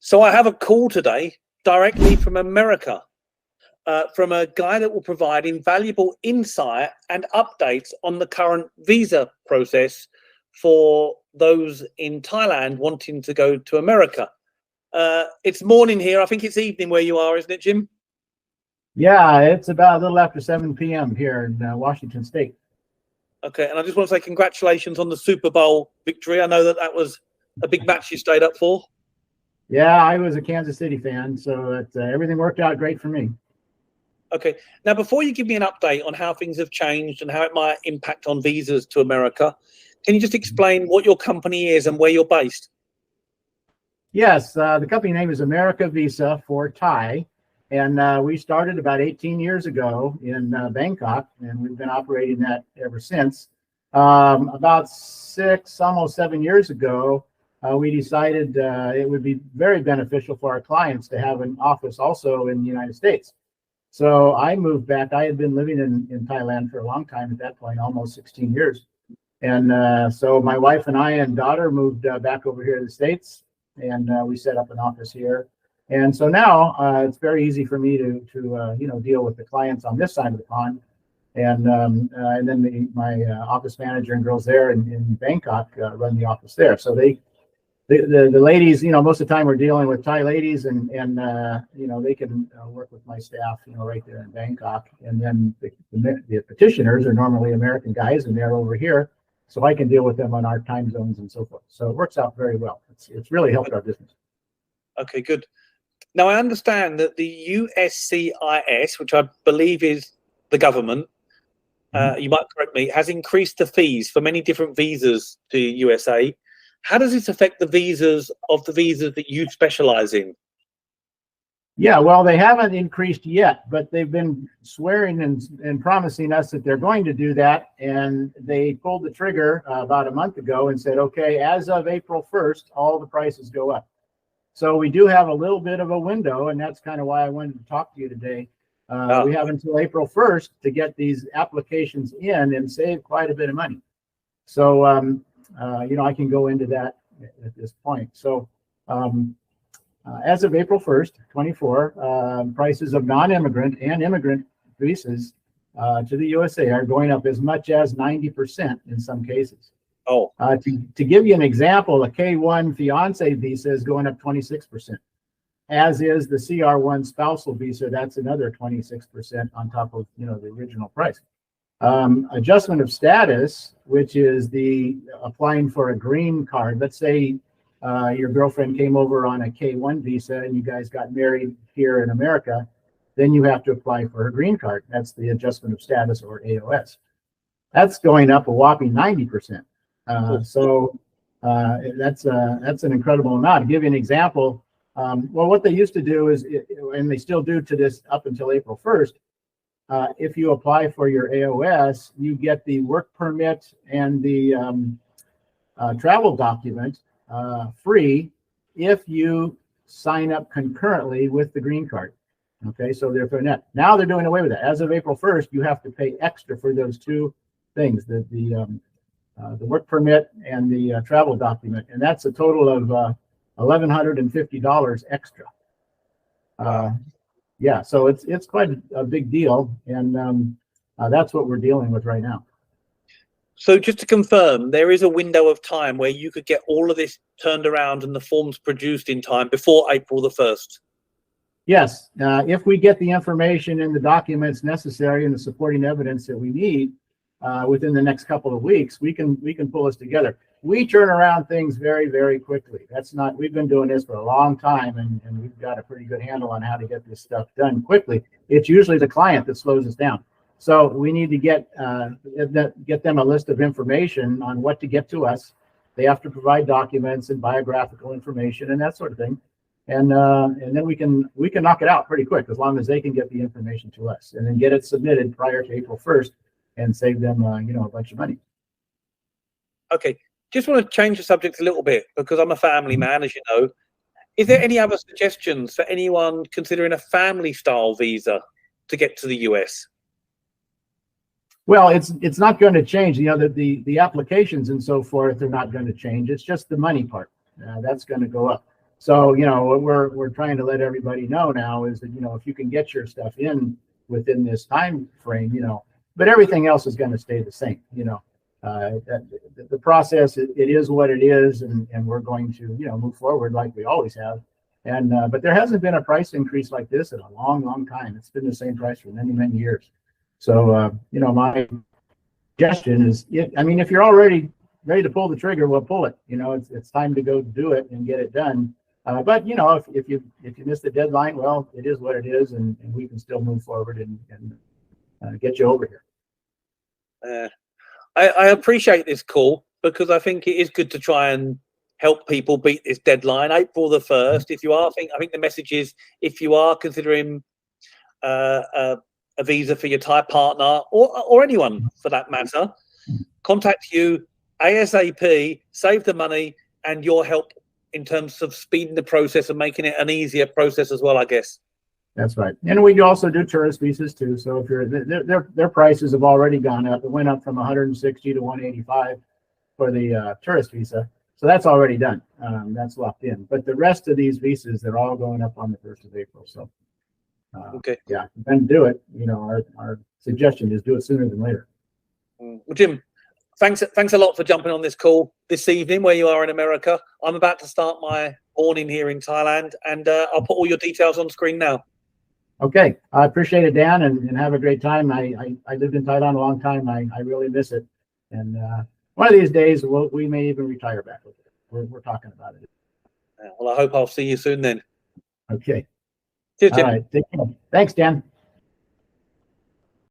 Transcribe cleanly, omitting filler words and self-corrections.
So I have a call today directly from America, from a guy that will provide invaluable insight and updates on the current visa process for those in Thailand wanting to go to America. It's morning here. I think it's evening where you are, isn't it, Jim? Yeah, it's about a little after 7 p.m. here in Washington State. Okay, and I just want to say congratulations on the Super Bowl victory. I know that was a big match you stayed up for. Yeah, I was a Kansas City fan, so everything worked out great for me. Okay, now before you give me an update on how things have changed and how it might impact on visas to America, can you just explain what your company is and where you're based? Yes, the company name is America Visa for Thai, and we started about 18 years ago in Bangkok, and we've been operating that ever since. About 6, almost 7 years ago, we decided it would be very beneficial for our clients to have an office also in the United States. So I moved back. I had been living in Thailand for a long time at that point, almost 16 years. And so my wife and I and daughter moved back over here to the States, and we set up an office here. And so now it's very easy for me to deal with the clients on this side of the pond. And then my office manager and girls there in Bangkok run the office there. So the ladies, most of the time we're dealing with Thai ladies, and they can work with my staff, right there in Bangkok. And then the petitioners are normally American guys, and they're over here, so I can deal with them on our time zones and so forth. So it works out very well. It's really helped our business. Okay, good. Now I understand that the USCIS, which I believe is the government, you might correct me, has increased the fees for many different visas to USA. How does this affect the visas that you specialize in? Yeah, well, they haven't increased yet, but they've been swearing and promising us that they're going to do that. And they pulled the trigger about a month ago and said, okay, as of April 1st, all the prices go up. So we do have a little bit of a window, and that's kind of why I wanted to talk to you today. We have until April 1st to get these applications in and save quite a bit of money. So, I can go into that at this point. So as of April 1st, 24, prices of non-immigrant and immigrant visas to the USA are going up as much as 90% in some cases. Oh, to give you an example, a K1 fiance visa is going up 26%, as is the CR1 spousal visa. That's another 26% on top of the original price. Adjustment of status, which is the applying for a green card. Let's say your girlfriend came over on a K1 visa and you guys got married here in America, then you have to apply for a green card. That's the adjustment of status, or AOS. That's going up a whopping 90%. So that's an incredible amount. To give you an example, well, what they used to do is, and they still do to this up until April 1st, if you apply for your AOS, you get the work permit and the travel document free if you sign up concurrently with the green card. Okay, so they're doing that. Now they're doing away with that. As of April 1st, you have to pay extra for those two things, the work permit and the travel document, and that's a total of $1,150 extra. Yeah, so it's quite a big deal, and that's what we're dealing with right now. So just to confirm, there is a window of time where you could get all of this turned around and the forms produced in time before April the 1st? Yes, if we get the information and the documents necessary and the supporting evidence that we need within the next couple of weeks, we can pull this together. We turn around things very, very quickly. We've been doing this for a long time, and we've got a pretty good handle on how to get this stuff done quickly. It's usually the client that slows us down. So we need to get them a list of information on what to get to us. They have to provide documents and biographical information and that sort of thing. And then we can knock it out pretty quick, as long as they can get the information to us and then get it submitted prior to April 1st and save them a bunch of money. Okay. Just want to change the subject a little bit, because I'm a family man, as you know. Is there any other suggestions for anyone considering a family style visa to get to the US? Well, it's not going to change. The applications and so forth are not going to change. It's just the money part that's going to go up. So, you know, what we're trying to let everybody know now is that, you know, if you can get your stuff in within this time frame, you know, but everything else is going to stay the same, you know. The process, it is what it is, and we're going to, you know, move forward like we always have. And but there hasn't been a price increase like this in a long time. It's been the same price for many years. So, you know, my suggestion is, I mean, if you're already ready to pull the trigger, well, pull it. You know, it's time to go do it and get it done. But you know, if you miss the deadline, well, it is what it is, and we can still move forward and get you over here. I appreciate this call because I think it is good to try and help people beat this deadline, April the 1st. If you are, I think the message is, if you are considering a visa for your Thai partner or anyone for that matter, contact you ASAP, save the money, and your help in terms of speeding the process and making it an easier process as well, I guess. That's right. And we also do tourist visas too. So if you're their prices have already gone up. It went up from 160 to 185 for the tourist visa. So that's already done. That's locked in. But the rest of these visas, they're all going up on the 1st of April. So okay. Yeah, then do it. You know, our suggestion is do it sooner than later. Well, Jim, thanks a lot for jumping on this call this evening where you are in America. I'm about to start my morning here in Thailand, and I'll put all your details on screen now. Okay, I appreciate it, Dan, and have a great time. I lived in Thailand a long time. I really miss it, and one of these days we may even retire back with it. We're talking about it. Well, I hope I'll see you soon then. Okay. Cheers, Jim. All right. Thanks, Dan.